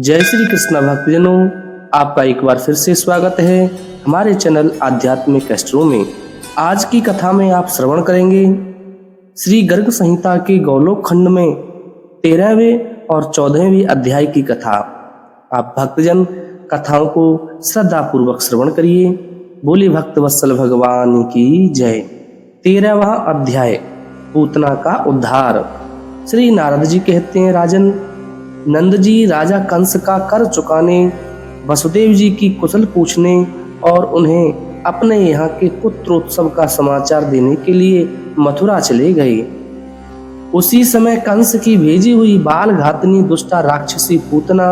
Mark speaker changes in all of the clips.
Speaker 1: जय श्री कृष्ण भक्तजनों, आपका एक बार फिर से स्वागत है हमारे चैनल आध्यात्मिक एस्ट्रो में। आज की कथा में आप श्रवण करेंगे श्री गर्ग संहिता के गौलोक खंड में 13वें और 14वें अध्याय की कथा। आप भक्तजन कथाओं को श्रद्धा पूर्वक श्रवण करिए। बोले भक्त वत्सल भगवान की जय। 13वां अध्याय, पूतना का उद्धार। श्री नारद जी कहते हैं, राजन, नंद जी राजा कंस का कर चुकाने, वसुदेव जी की कुशल पूछने और उन्हें अपने यहाँ के पुत्रोत्सव का समाचार देने के लिए मथुरा चले गए। उसी समय कंस की भेजी हुई बाल घातनी दुष्टा राक्षसी पूतना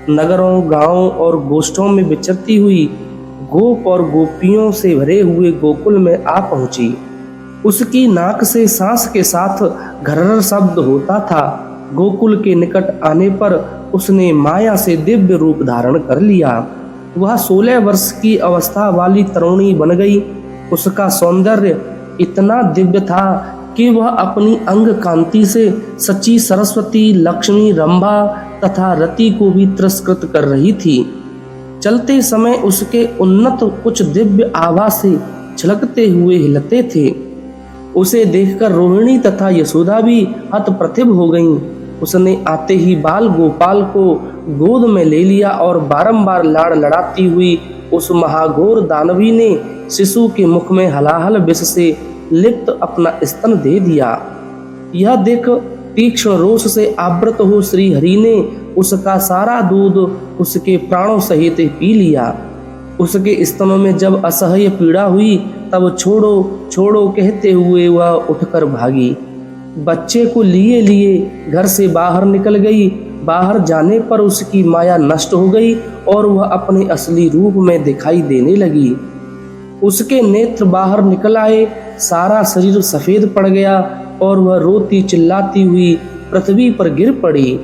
Speaker 1: नगरों, गांवों और गोष्ठों में विचरती हुई गोप और गोपियों से भरे हुए गोकुल में आ पहुंची। उसकी नाक से सांस के साथ घर्र शब्द होता था। गोकुल के निकट आने पर उसने माया से दिव्य रूप धारण कर लिया। वह 16 वर्ष की अवस्था वाली तरुणी बन गई। उसका सौंदर्य इतना दिव्य था कि वह अपनी अंग कांति से सची सरस्वती, लक्ष्मी, रंभा तथा रति को भी तिरस्कृत कर रही थी। चलते समय उसके उन्नत कुछ दिव्य आभा से झलकते हुए हिलते थे। उसे देखकर रोहिणी तथा यशोदा भी हतप्रतिभ हो गईं। उसने आते ही बाल गोपाल को गोद में ले लिया और बारंबार लाड़ लड़ाती हुई उस महाघोर दानवी ने शिशु के मुख में हलाहल विष से लिप्त अपना स्तन दे दिया। यह देख तीक्ष्ण रोष से आवृत हो श्री हरि ने उसका सारा दूध उसके प्राणों सहित पी लिया। उसके स्तनों में जब असह्य पीड़ा हुई तब छोड़ो छोड़ो कहते हुए वह उठकर भागी। बच्चे को लिए लिए घर से बाहर निकल गई। बाहर जाने पर उसकी माया नष्ट हो गई और वह अपने असली रूप में दिखाई देने लगी। उसके नेत्र बाहर निकल आए, सारा शरीर सफेद पड़ गया और वह रोती चिल्लाती हुई पृथ्वी पर गिर पड़ी।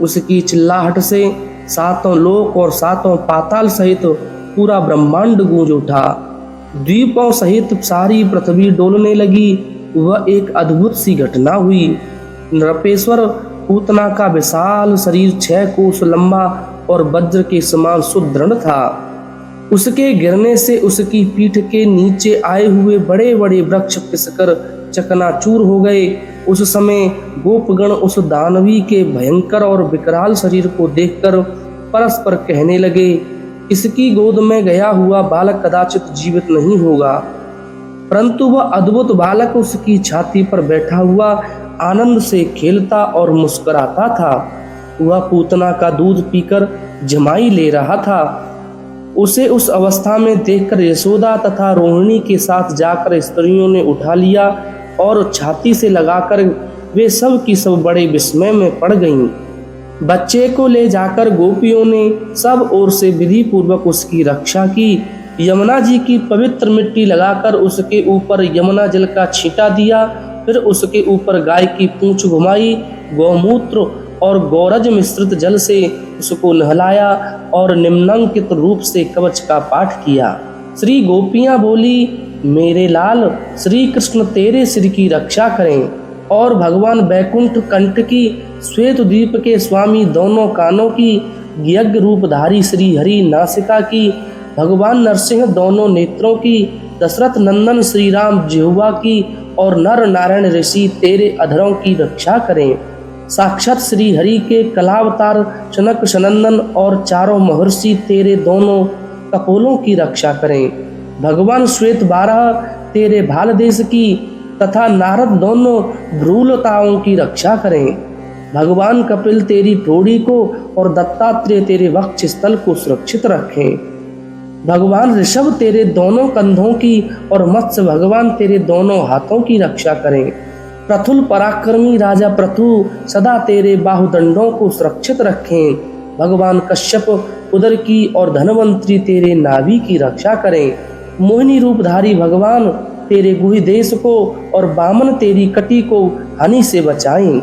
Speaker 1: उसकी चिल्लाहट से 7 लोक और 7 पाताल सहित पूरा ब्रह्मांड गूंज उठा। द्वीपों सहित सारी पृथ्वी डोलने लगी। वह एक अद्भुत सी घटना हुई। नृपेश्वर पूतना का विशाल शरीर 6 कोस लंबा और वज्र के समान सुदृढ़ था। उसके गिरने से उसकी पीठ के नीचे आए हुए बड़े बड़े वृक्ष पिसकर चकनाचूर हो गए। उस समय गोपगण उस दानवी के भयंकर और विकराल शरीर को देखकर परस्पर कहने लगे, इसकी गोद में गया हुआ बालक कदाचित जीवित नहीं होगा। परंतु वह अद्भुत बालक उसकी छाती पर बैठा हुआ आनंद से खेलता और मुस्कुराता था। वह पूतना का दूध पीकर जमाई ले रहा था। उसे उस अवस्था में देखकर यशोदा तथा रोहिणी के साथ जाकर स्त्रियों ने उठा लिया और छाती से लगाकर वे सब की सब बड़े विस्मय में पड़ गईं। बच्चे को ले जाकर गोपियों ने सब ओर से विधि पूर्वक उसकी रक्षा की। यमुना जी की पवित्र मिट्टी लगाकर उसके ऊपर यमुना जल का छींटा दिया। फिर उसके ऊपर गाय की पूंछ घुमाई, गौमूत्र और गौरज मिश्रित जल से उसको नहलाया और निम्नांकित रूप से कवच का पाठ किया। श्री गोपियां बोली, मेरे लाल श्री कृष्ण तेरे सिर की रक्षा करें। और भगवान बैकुंठ कंठ की, श्वेत द्वीप के स्वामी दोनों कानों की, यज्ञ रूपधारी श्री हरि नासिका की, भगवान नरसिंह दोनों नेत्रों की, दशरथ नंदन श्री राम जिह्वा की और नर नारायण ऋषि तेरे अधरों की रक्षा करें। साक्षात श्री हरि के कलावतार शनक सनंदन और चारों महर्षि तेरे दोनों कपोलों की रक्षा करें। भगवान श्वेत 12 तेरे भाल देश की तथा नारद दोनों भ्रूलताओं की रक्षा करें। भगवान कपिल तेरी ठोड़ी को और दत्तात्रेय तेरे वक्ष स्थल को सुरक्षित रखें। भगवान ऋषभ तेरे दोनों कंधों की और मत्स्य भगवान तेरे दोनों हाथों की रक्षा करें। प्रथुल पराक्रमी राजा प्रथु सदा तेरे बाहुदंडों को सुरक्षित रखें। भगवान कश्यप उदर की और धनवंतरी तेरे नाभि की रक्षा करें। मोहिनी रूपधारी भगवान तेरे गुहि देश को और वामन तेरी कटी को हानि से बचाएं।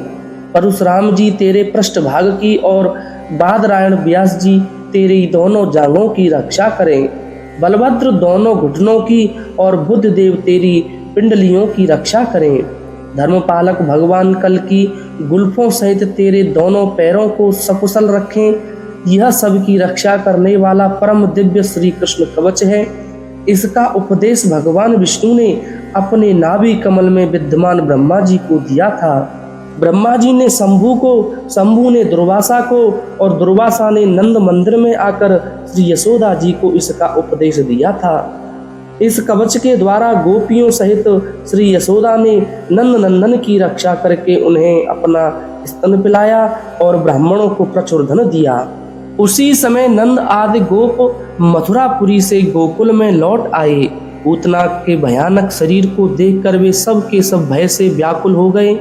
Speaker 1: परशुराम जी तेरे पृष्ठभाग की और बादरायण व्यास जी तेरी दोनों जांघों की रक्षा करें। बलभद्र दोनों घुटनों की और बुद्ध देव तेरी पिंडलियों की रक्षा करें। धर्मपालक भगवान कल की गुल्फों सहित तेरे दोनों पैरों को सकुशल रखें। यह सबकी रक्षा करने वाला परम दिव्य श्री कृष्ण कवच है। इसका उपदेश भगवान विष्णु ने अपने नाभि कमल में विद्यमान ब्रह्मा जी को दिया था। ब्रह्मा जी ने शंभु को, शंभु ने दुर्वासा को और दुर्वासा ने नंद मंदिर में आकर श्री यशोदा जी को इसका उपदेश दिया था। इस कवच के द्वारा गोपियों सहित श्री यशोदा ने नंद नंदन की रक्षा करके उन्हें अपना स्तन पिलाया और ब्राह्मणों को प्रचुर धन दिया। उसी समय नंद आदि गोप मथुरापुरी से गोकुल में लौट आए। पूतना के भयानक शरीर को देखकर वे सब के सब भय से व्याकुल हो गए।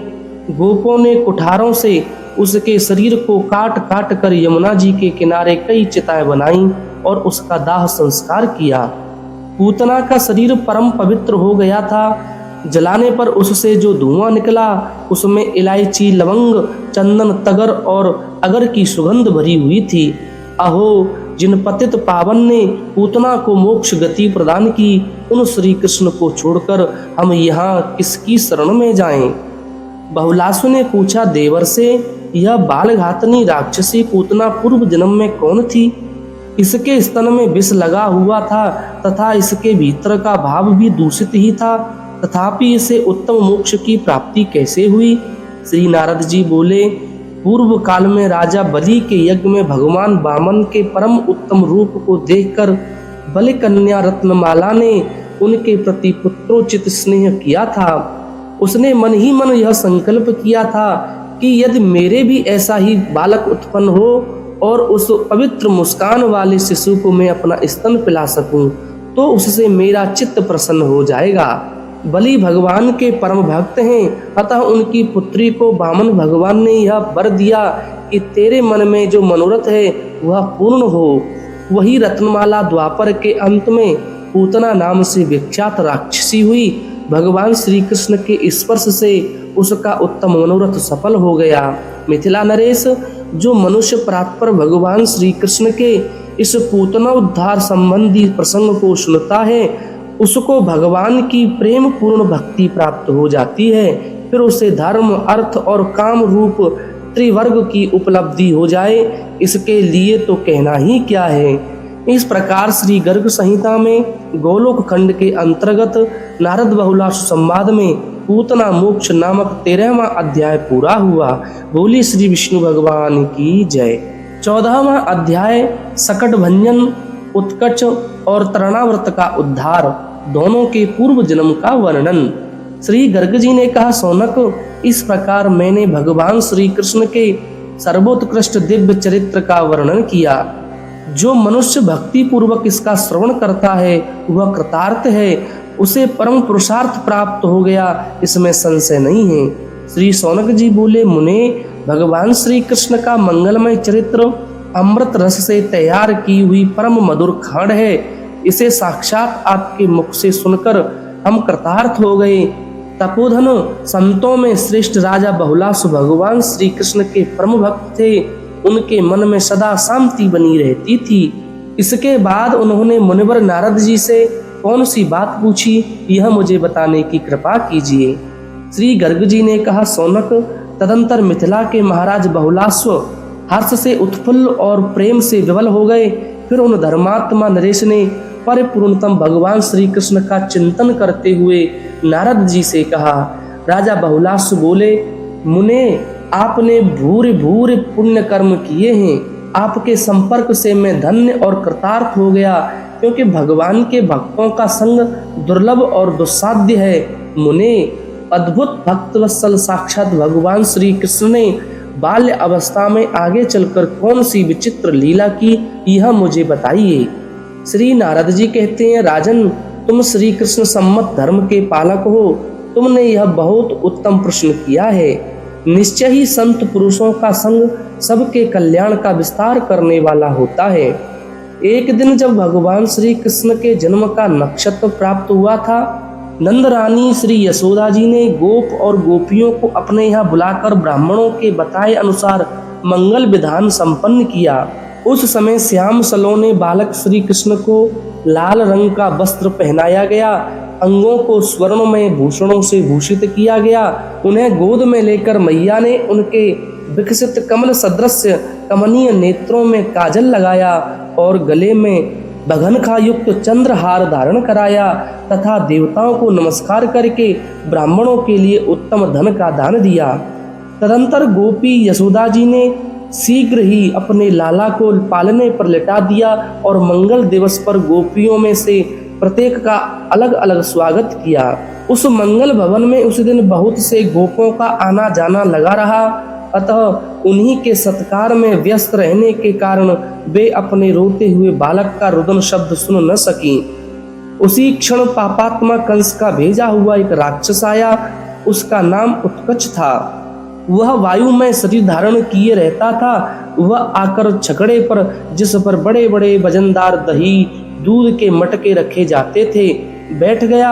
Speaker 1: गोपों ने कुठारों से उसके शरीर को काट काट कर यमुना जी के किनारे कई चिताएं बनाई और उसका दाह संस्कार किया। पूतना का शरीर परम पवित्र हो गया था। जलाने पर उससे जो धुआं निकला उसमें इलायची, लवंग, चंदन, तगर और अगर की सुगंध भरी हुई थी। अहो, जिन पतित पावन ने पूतना को मोक्ष गति प्रदान की, उन श्री कृष्ण को छोड़कर हम यहाँ किसकी शरण में जाएं? बहुलासु ने पूछा, देवर से यह बालघातनी राक्षसी पूतना पूर्व जन्म में कौन थी? इसके स्तन में विष लगा हुआ था तथा इसके भीतर का भाव भी दूषित ही था, तथापि इसे उत्तम मोक्ष की प्राप्ति कैसे हुई? श्री नारद जी बोले, पूर्व काल में राजा बलि के यज्ञ में भगवान वामन के परम उत्तम रूप को देखकर बलि कन्या रत्नमाला ने उनके प्रति पुत्रोचित स्नेह किया था। उसने मन ही मन यह संकल्प किया था कि यदि मेरे भी ऐसा ही बालक उत्पन्न हो और उस पवित्र मुस्कान वाले शिशु को मैं अपना स्तन पिला सकूं, तो उससे मेरा चित्त प्रसन्न हो जाएगा। बलि भगवान के परम भक्त हैं, अतः उनकी पुत्री को वामन भगवान ने यह वर दिया कि तेरे मन में जो मनोरथ है वह पूर्ण हो। वही रत्नमाला द्वापर के अंत में पूतना नाम से विख्यात राक्षसी हुई। भगवान श्री कृष्ण के स्पर्श से उसका उत्तम मनोरथ सफल हो गया। मिथिला नरेश, जो मनुष्य प्रातपर भगवान श्री कृष्ण के इस पूतना उद्धार संबंधी प्रसंग को सुनता है, उसको भगवान की प्रेम पूर्ण भक्ति प्राप्त हो जाती है। फिर उसे धर्म, अर्थ और काम रूप त्रिवर्ग की उपलब्धि हो जाए, इसके लिए तो कहना ही क्या है। इस प्रकार श्री गर्ग संहिता में गोलोक खंड के अंतर्गत नारद बहुलासु संवाद में पूतना मोक्ष नामक 13वां अध्याय पूरा हुआ। बोली श्री विष्णु भगवान की जय। 14वां अध्याय सकट भंजन, उत्कच और तृणाव्रत का उद्धार, दोनों के पूर्व जन्म का वर्णन। श्री गर्ग जी ने कहा, सौनक, इस प्रकार मैंने भगवान श्री कृष्ण के सर्वोत्कृष्ट दिव्य चरित्र का वर्णन किया। जो मनुष्य भक्ति पूर्वक इसका श्रवण करता है वह कृतार्थ है, उसे परम पुरुषार्थ प्राप्त हो गया, इसमें संशय नहीं है। श्री सौनक जी बोले, मुने, भगवान श्री कृष्ण का मंगलमय चरित्र अमृत रस से तैयार की हुई परम मधुर खांड है। इसे साक्षात आपके मुख से सुनकर हम कृतार्थ हो गए। तपोधन संतों में श्रेष्ठ राजा बहुलासु भगवान श्री कृष्ण के परम भक्त थे। उनके मन में सदा शांति बनी रहती थी। इसके बाद उन्होंने मुनिवर नारद जी से कौन सी बात पूछी, यह मुझे बताने की कृपा कीजिए। श्री गर्ग जी ने कहा, सौनक, तदंतर मिथिला के महाराज बहुलास्व हर्ष से उत्फुल्ल और प्रेम से विवल हो गए। फिर उन धर्मात्मा नरेश ने परिपूर्णतम भगवान श्री कृष्ण का चिंतन करते हुए नारद जी से कहा। राजा बहुलास्व बोले, मुने, आपने भूरे भूरे पुण्य कर्म किए हैं। आपके संपर्क से मैं धन्य और कृतार्थ हो गया, क्योंकि भगवान के भक्तों का संग दुर्लभ और दुस्साध्य है। मुने, अद्भुत भक्तवत्सल साक्षात भगवान श्री कृष्ण ने बाल्य अवस्था में आगे चलकर कौन सी विचित्र लीला की, यह मुझे बताइए। श्री नारद जी कहते हैं, राजन, तुम श्री कृष्ण सम्मत धर्म के पालक हो। तुमने यह बहुत उत्तम प्रश्न किया है। निश्चय ही संत पुरुषों का संग सबके कल्याण का विस्तार करने वाला होता है। एक दिन जब भगवान श्री कृष्ण के जन्म का नक्षत्र प्राप्त हुआ था, नंद रानी श्री यशोदा जी ने गोप और गोपियों को अपने यहाँ बुलाकर ब्राह्मणों के बताए अनुसार मंगल विधान संपन्न किया। उस समय श्याम सलोने बालक श्री कृष्ण को लाल रंग का वस्त्र पहनाया गया, अंगों को स्वर्णमय भूषणों से भूषित किया गया। उन्हें गोद में लेकर मैया ने उनके विकसित कमल सदृश कमनीय नेत्रों में काजल लगाया और गले में बघनखा युक्त चंद्रहार धारण कराया तथा देवताओं को नमस्कार करके ब्राह्मणों के लिए उत्तम धन का दान दिया। तदंतर गोपी यशोदा जी ने शीघ्र ही अपने लाला को पालने पर लिटा दिया और मंगल दिवस पर गोपियों में से प्रत्येक का अलग अलग स्वागत किया। उस मंगल भवन में उस दिन बहुत से गोपों का आना जाना लगा रहा, अतः उन्हीं के सत्कार में व्यस्त रहने के कारण वे अपने रोते हुए बालक का रुदन शब्द सुन न सकी। उसी क्षण पापात्मा कंस का भेजा हुआ एक राक्षस आया। उसका नाम उत्कच था। वह वायु में शरीर धारण किए रहता था। वह आकर छकड़े पर, जिस पर बड़े बड़े वजनदार दही दूध के मटके रखे जाते थे, बैठ गया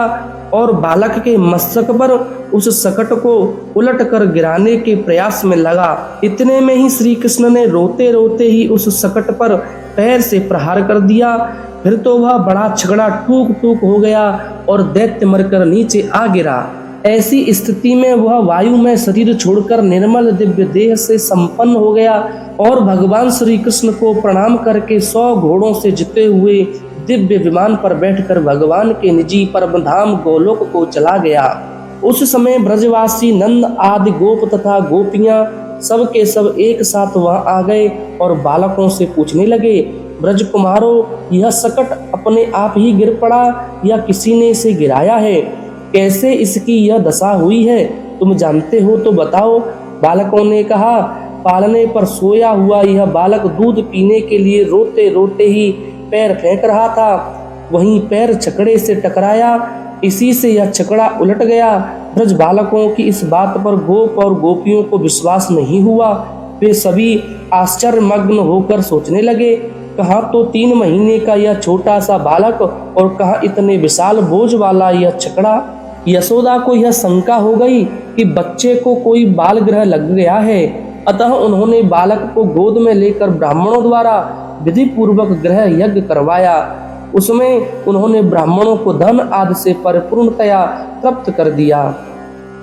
Speaker 1: और बालक के मस्तक पर उस सकट को उलट कर गिराने के प्रयास में लगा। इतने में ही श्री कृष्ण ने रोते रोते ही उस सकट पर पैर से प्रहार कर दिया। फिर तो वह बड़ा छगड़ा टूक टूक हो गया और दैत्य मरकर नीचे आ गिरा। ऐसी स्थिति में वह वायु में शरीर छोड़कर निर्मल दिव्य देह से संपन्न हो गया और भगवान श्री कृष्ण को प्रणाम करके 100 घोड़ों से जिते हुए दिव्य विमान पर बैठकर भगवान के निजी परम धाम गोलोक को चला गया। उस समय ब्रजवासी नंद आदि गोप तथा गोपियां सब के सब एक साथ वहां आ गए और बालकों से पूछने लगे, ब्रज कुमारों, यह सकट अपने आप ही गिर पड़ा या किसी ने इसे गिराया है? कैसे इसकी यह दशा हुई है? तुम जानते हो तो बताओ। बालकों ने कहा, पालने पर सोया हुआ यह बालक दूध पीने के लिए रोते रोते ही पैर फेंक रहा था। वहीं पैर छकड़े से टकराया, इसी से यह छकड़ा उलट गया। ब्रज बालकों की इस बात पर गोप और गोपियों को विश्वास नहीं हुआ। वे सभी आश्चर्यमग्न होकर सोचने लगे, कहाँ तो 3 महीने का यह छोटा सा बालक और कहाँ इतने विशाल बोझ वाला यह छकड़ा। यशोदा को यह शंका हो गई कि बच्चे को कोई बाल ग्रह लग गया है। अतः उन्होंने बालक को गोद में लेकर ब्राह्मणों द्वारा विधि पूर्वक ग्रह यज्ञ करवाया। उसमें उन्होंने ब्राह्मणों को धन आदि से परिपूर्णतया तृप्त कर दिया।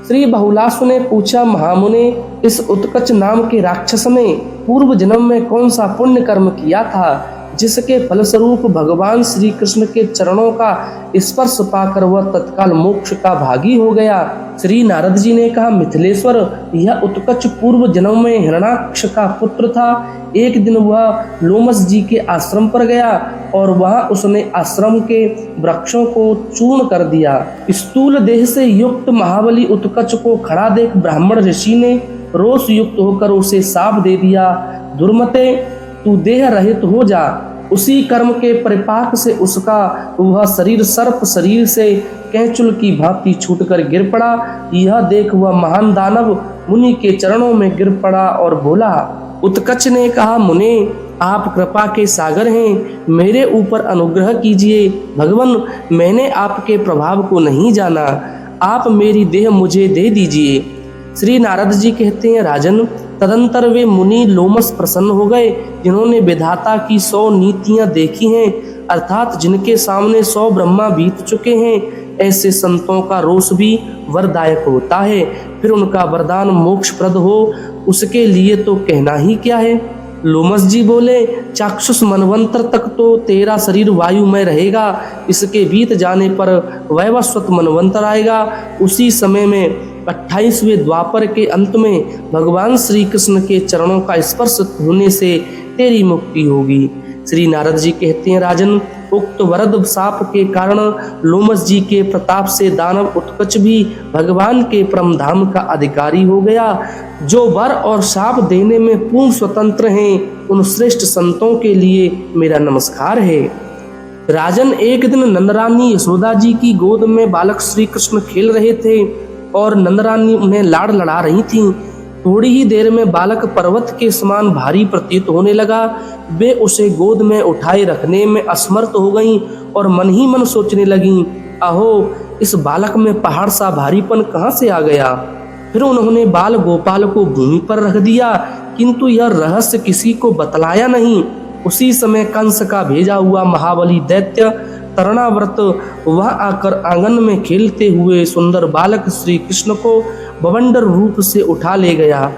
Speaker 1: श्री बहुलासु ने पूछा, महामुने, इस उत्कच नाम के राक्षस ने पूर्व जन्म में कौन सा पुण्य कर्म किया था जिसके फलस्वरूप भगवान श्री कृष्ण के चरणों का स्पर्श पाकर वह तत्काल मोक्ष का भागी हो गया? श्री नारद जी ने कहा, मिथिलेश्वर, यह उत्कच पूर्व जन्म में हिरणाक्ष का पुत्र था। एक दिन वह लोमस जी के आश्रम पर गया और वहां उसने आश्रम के वृक्षों को चूर्ण कर दिया। स्थूल देह से युक्त महाबली उत्कच को खड़ा देख ब्राह्मण ऋषि ने रोष युक्त होकर उसे शाप दे दिया, दुर्मते, तू देह रहित हो जा। उसी कर्म के परिपाक से उसका वह शरीर सर्प शरीर से कैंचुल की भांति छूटकर गिर पड़ा। यह देख वह महान दानव मुनि के चरणों में गिर पड़ा और बोला। उत्कच ने कहा, मुने, आप कृपा के सागर हैं, मेरे ऊपर अनुग्रह कीजिए। भगवान, मैंने आपके प्रभाव को नहीं जाना, आप मेरी देह मुझे दे दीजिए। श्री नारद जी कहते हैं, राजन, तदंतर वे मुनि लोमस प्रसन्न हो गए जिन्होंने विधाता की 100 नीतियां देखी हैं, अर्थात जिनके सामने 100 ब्रह्मा बीत चुके हैं। ऐसे संतों का रोष भी वरदायक होता है, फिर उनका वरदान मोक्षप्रद हो, उसके लिए तो कहना ही क्या है। लोमस जी बोले, चाक्षुष मनवंतर तक तो तेरा शरीर वायु में रहेगा, इसके बीत जाने पर वैवस्वत मनवंतर आएगा। उसी समय में 28वें द्वापर के अंत में भगवान श्री कृष्ण के चरणों का स्पर्श होने से तेरी मुक्ति होगी। श्री नारद जी कहते हैं, राजन, उक्त वरद शाप के कारण लोमस जी के प्रताप से दानव उत्कच भी भगवान के परम धाम का अधिकारी हो गया। जो वर और शाप देने में पूर्ण स्वतंत्र हैं, उन श्रेष्ठ संतों के लिए मेरा नमस्कार है। राजन, एक दिन नंदरानी यशोदा जी की गोद में बालक श्री कृष्ण खेल रहे थे और नंदरानी उन्हें लाड़ लड़ा रही थीं। थोड़ी ही देर में बालक पर्वत के समान भारी प्रतीत होने लगा। वे उसे गोद में उठाए रखने में असमर्थ हो गईं और मन ही मन सोचने लगीं, अहो, इस बालक में पहाड़ सा भारीपन कहाँ से आ गया। फिर उन्होंने बाल गोपाल को भूमि पर रख दिया, किंतु यह रहस्य किसी को बतलाया नहीं। उसी समय कंस का भेजा हुआ महाबली दैत्य तरणाव्रत वहां आकर आंगन में खेलते हुए सुंदर बालक श्री कृष्ण को बवंडर रूप से उठा ले गया।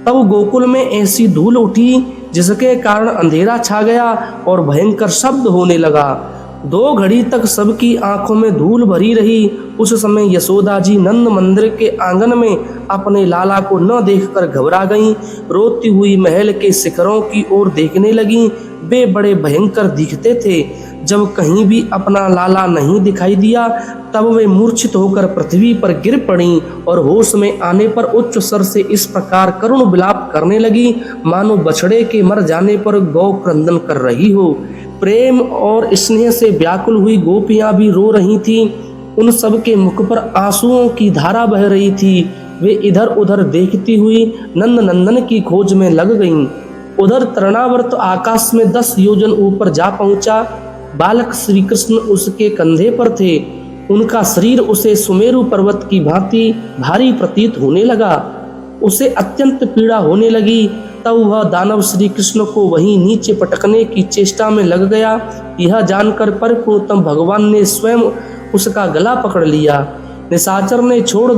Speaker 1: तब गोकुल में ऐसी धूल उठी जिसके कारण अंधेरा छा गया और भयंकर शब्द होने लगा। 2 घड़ी तक सबकी आंखों में धूल भरी रही। उस समय यशोदा जी नंद मंदिर के आंगन में अपने लाला को न देखकर घबरा गईं। रोती हुई महल के शिखरों की ओर देखने लगीं। वे बड़े भयंकर दिखते थे। जब कहीं भी अपना लाला नहीं दिखाई दिया तब वे मूर्छित होकर पृथ्वी पर गिर पड़ीं और होश में आने पर उच्च स्वर से इस प्रकार करुण विलाप करने लगी, मानो बछड़े के मर जाने पर गौ क्रंदन कर रही हो। प्रेम और स्नेह से व्याकुल हुई गोपियां भी रो रही थीं। उन सब के मुख पर आंसुओं की धारा बह रही थी। वे इधर उधर देखती हुई नंद नंदन की खोज में लग गईं। उधर तृणावर्त आकाश में 10 योजन ऊपर जा पहुंचा। बालक श्री कृष्ण उसके कंधे पर थे। उनका शरीर उसे सुमेरु पर्वत की भांति भारी प्रतीत होने लगा। उसे अत्यंत पीड़ा होने लगी। तब वह दानव श्री कृष्ण को वहीं नीचे पटकने की चेष्टा में लग गया। यह जानकर परिपूर्णतम भगवान ने स्वयं उसका गला पकड़ लिया। निशाचर ने छोड़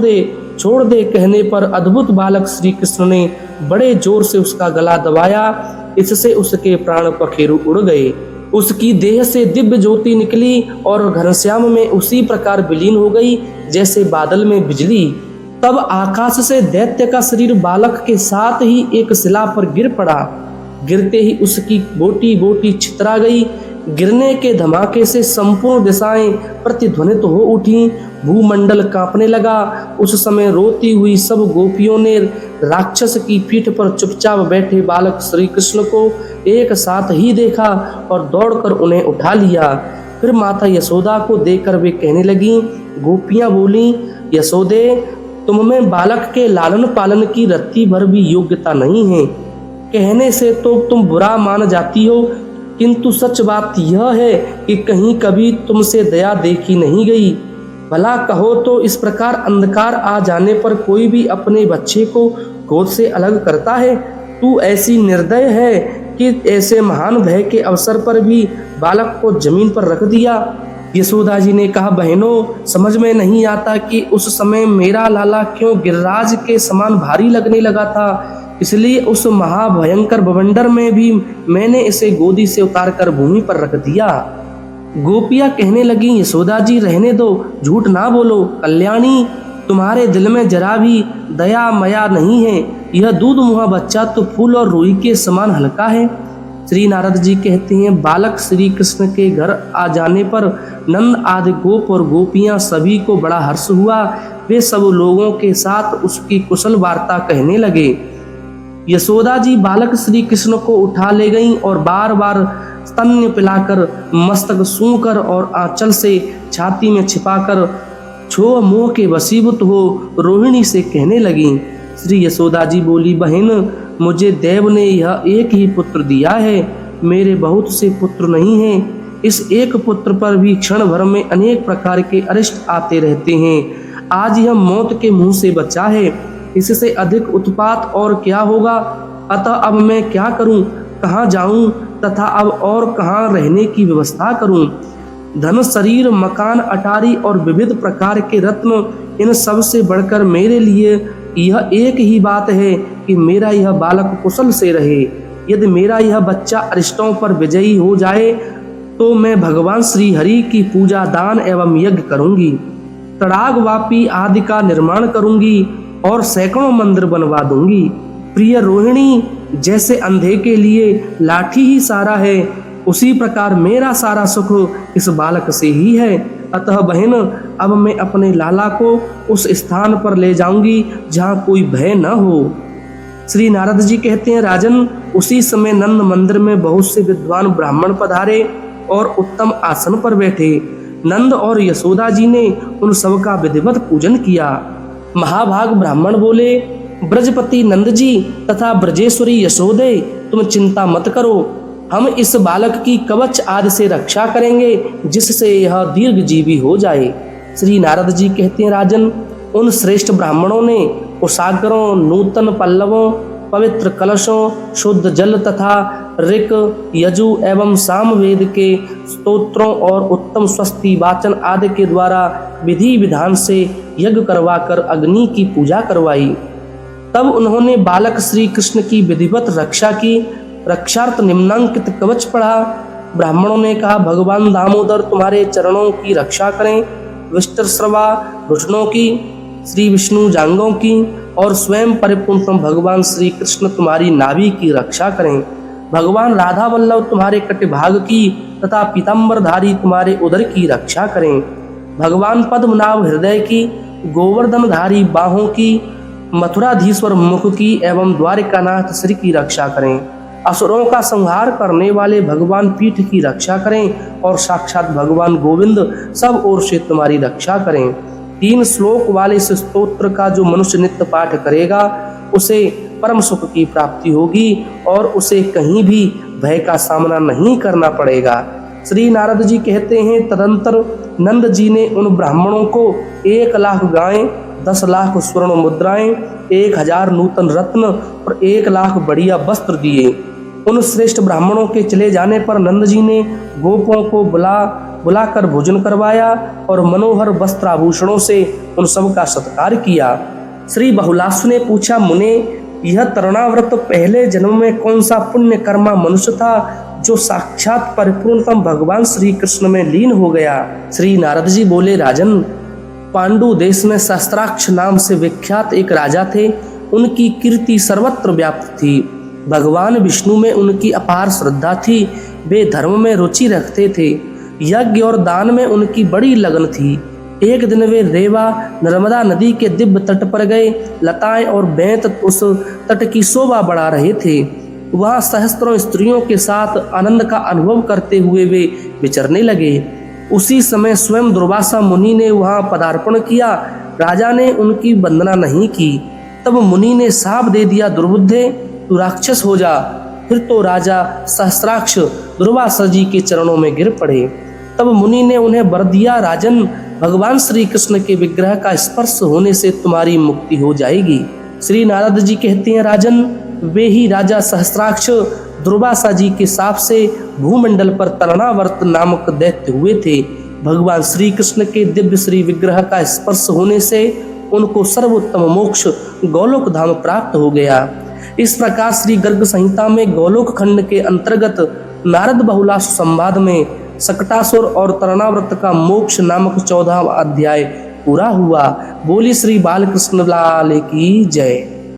Speaker 1: दे कहने पर अद्भुत बालक श्री कृष्ण ने बड़े जोर से उसका गला दबाया। इससे उसके प्राण पखेरु उड़ गए। उसकी देह से दिव्य ज्योति निकली और घनश्याम में उसी प्रकार विलीन हो गई जैसे बादल में बिजली। तब आकाश से दैत्य का शरीर बालक के साथ ही एक शिला पर गिर पड़ा। गिरते ही उसकी बोटी बोटी छितरा गई। गिरने के धमाके से संपूर्ण दिशाएं प्रतिध्वनित हो उठी। भूमंडल कांपने लगा। उस समय रोती हुई सब गोपियों ने राक्षस की पीठ पर चुपचाप बैठे बालक श्री कृष्ण को एक साथ ही देखा और दौड़कर उन्हें उठा लिया। फिर माता यशोदा को देखकर वे कहने लगी। गोपियां बोली, यशोदे, तुम में बालक के लालन पालन की रत्ती भर भी योग्यता नहीं है। कहने से तो तुम बुरा मान जाती हो, किंतु सच बात यह है कि कहीं कभी तुमसे दया देखी नहीं गई। भला कहो तो इस प्रकार अंधकार आ जाने पर कोई भी अपने बच्चे को गोद से अलग करता है। तू ऐसी निर्दय है कि ऐसे महान भय के अवसर पर भी बालक को जमीन पर रख दिया। यशोदा जी ने कहा, बहनों, समझ में नहीं आता कि उस समय मेरा लाला क्यों गिरिराज के समान भारी लगने लगा था। इसलिए उस महाभयंकर बवंडर में भी मैंने इसे गोदी से उतारकर भूमि पर रख दिया। गोपियां कहने लगी, यशोदा जी रहने दो, झूठ ना बोलो। कल्याणी, तुम्हारे दिल में जरा भी दया माया नहीं है। यह दूध मुहा बच्चा तो फूल और रुई के समान हल्का है। श्री नारद जी कहते हैं, बालक श्री कृष्ण के घर आ जाने पर नंद आदि गोप और गोपियां सभी को बड़ा हर्ष हुआ। वे सब लोगों के साथ उसकी कुशल वार्ता कहने लगे। यशोदा जी बालक श्री कृष्ण को उठा ले गईं और बार बार स्तन्य पिलाकर, मस्तक सूंघकर और आंचल से छाती में छिपाकर छोह मोह के वशीभूत हो रोहिणी से कहने लगी। श्री यशोदा जी बोली, बहन, मुझे देव ने यह एक ही पुत्र दिया है। मेरे बहुत से पुत्र नहीं हैं। इस एक पुत्र पर भी क्षण भर में अनेक प्रकार के अरिष्ट आते रहते हैं। आज यह मौत के मुंह से बचा है। इससे अधिक उत्पात और क्या होगा। अतः अब मैं क्या करूं, कहाँ जाऊं तथा अब और कहाँ रहने की व्यवस्था करूं। धन, शरीर, मकान, अटारी और विविध प्रकार के रत्न, इन सब से बढ़कर मेरे लिए यह एक ही बात है कि मेरा यह बालक कुशल से रहे। यदि मेरा यह बच्चा अरिष्टों पर विजयी हो जाए तो मैं भगवान श्री हरि की पूजा, दान एवं यज्ञ करूंगी। तड़ाग वापी आदि का निर्माण करूंगी और सैकड़ों मंदिर बनवा दूंगी। प्रिय रोहिणी, जैसे अंधे के लिए लाठी ही सारा है, उसी प्रकार मेरा सारा सुख इस बालक से ही है। अतः बहन, अब मैं अपने लाला को उस स्थान पर ले जाऊंगी जहाँ कोई भय न हो। श्री नारद जी कहते हैं, राजन, उसी समय नंद मंदिर में बहुत से विद्वान ब्राह्मण पधारे और उत्तम आसन पर बैठे। नंद और यशोदा जी ने उन सब का विधिवत पूजन किया। महाभाग ब्राह्मण बोले, ब्रजपति नंद जी तथा ब्रजेश्वरी यशोदे, तुम चिंता मत करो। हम इस बालक की कवच आदि से रक्षा करेंगे जिससे यह दीर्घजीवी हो जाए। श्री नारद जी कहते हैं, राजन, उन श्रेष्ठ ब्राह्मणों ने उसागरों, नूतन पल्लवों, पवित्र कलशों, शुद्ध जल तथा ऋक, यजु एवं सामवेद के स्तोत्रों और उत्तम स्वस्ति वाचन आदि के द्वारा विधि विधान से यज्ञ करवाकर अग्नि की पूजा करवाई। तब उन्होंने बालक श्री कृष्ण की विधिवत रक्षा की। रक्षार्थ निम्नांकित कवच पढ़ा। ब्राह्मणों ने कहा, भगवान दामोदर तुम्हारे चरणों की रक्षा करें, विष्टर श्रवा घुटनों की, श्री विष्णु जांघों की और स्वयं परिपूर्ण भगवान श्री कृष्ण तुम्हारी नाभि की रक्षा करें। भगवान राधा वल्लभ तुम्हारे कटिभाग की तथा पीताम्बरधारी तुम्हारे उदर की रक्षा करें। भगवान पद्मनाभ हृदय की, गोवर्धनधारी बाहों की, मथुराधीश्वर मुख की एवं द्वारिकानाथ सिर की रक्षा करें। असुरों का संहार करने वाले भगवान पीठ की रक्षा करें और साक्षात भगवान गोविंद सब ओर से तुम्हारी रक्षा करें। 3 श्लोक वाले इस स्तोत्र का जो मनुष्य नित्य पाठ करेगा उसे परम सुख की प्राप्ति होगी और उसे कहीं भी भय का सामना नहीं करना पड़ेगा। श्री नारद जी कहते हैं, तदंतर नंद जी ने उन ब्राह्मणों को 1 लाख गायें, 10 लाख स्वर्ण मुद्राएं, 1000 नूतन रत्न और 1 लाख बढ़िया वस्त्र दिए। उन श्रेष्ठ ब्राह्मणों के चले जाने पर नंद जी ने गोपों को बुलाकर भोजन करवाया और मनोहर वस्त्राभूषणों से उन सब का सत्कार किया। श्री बहुलास्व ने पूछा, मुने यह तरुणाव्रत पहले जन्म में कौन सा पुण्य कर्मा मनुष्य था जो साक्षात परिपूर्णतम भगवान श्री कृष्ण में लीन हो गया? श्री नारद जी बोले, राजन, पांडु देश में शस्त्राक्ष नाम से विख्यात एक राजा थे। उनकी कीर्ति सर्वत्र व्याप्त थी। भगवान विष्णु में उनकी अपार श्रद्धा थी। वे धर्म में रुचि रखते थे। यज्ञ और दान में उनकी बड़ी लगन थी। एक दिन वे रेवा नर्मदा नदी के दिव्य तट पर गए। लताएं और बेंत उस तट की शोभा बढ़ा रहे थे। वहां सहस्त्रों स्त्रियों के साथ आनंद का अनुभव करते हुए वे विचरने लगे। उसी समय स्वयं दुर्वासा मुनि ने वहां पदार्पण किया। राजा ने उनकी वंदना नहीं की। तब मुनि ने शाप दे दिया, दुर्बुद्धे, तू राक्षस हो जा। फिर तो राजा सहस्राक्ष दुर्वासा जी के चरणों में गिर पड़े। तब मुनि ने उन्हें वर दिया, राजन, भगवान श्री कृष्ण के विग्रह का स्पर्श होने से तुम्हारी मुक्ति हो जाएगी। श्री नारद जी कहते हैं, राजन, वे ही राजा सहस्राक्ष दुर्वासा जी के शाप से भूमंडल पर तरुणावर्त नामक दैत्य हुए थे। भगवान श्री कृष्ण के दिव्य श्री विग्रह का स्पर्श होने से उनको सर्वोत्तम मोक्ष गोलोक धाम प्राप्त हो गया। इस प्रकार श्री गर्ग संहिता में गोलोक खंड के अंतर्गत नारद बहुलाश संवाद में सकटासुर और तरुणाव्रत का मोक्ष नामक 14वां अध्याय पूरा हुआ। बोली श्री बालकृष्ण लाल की जय।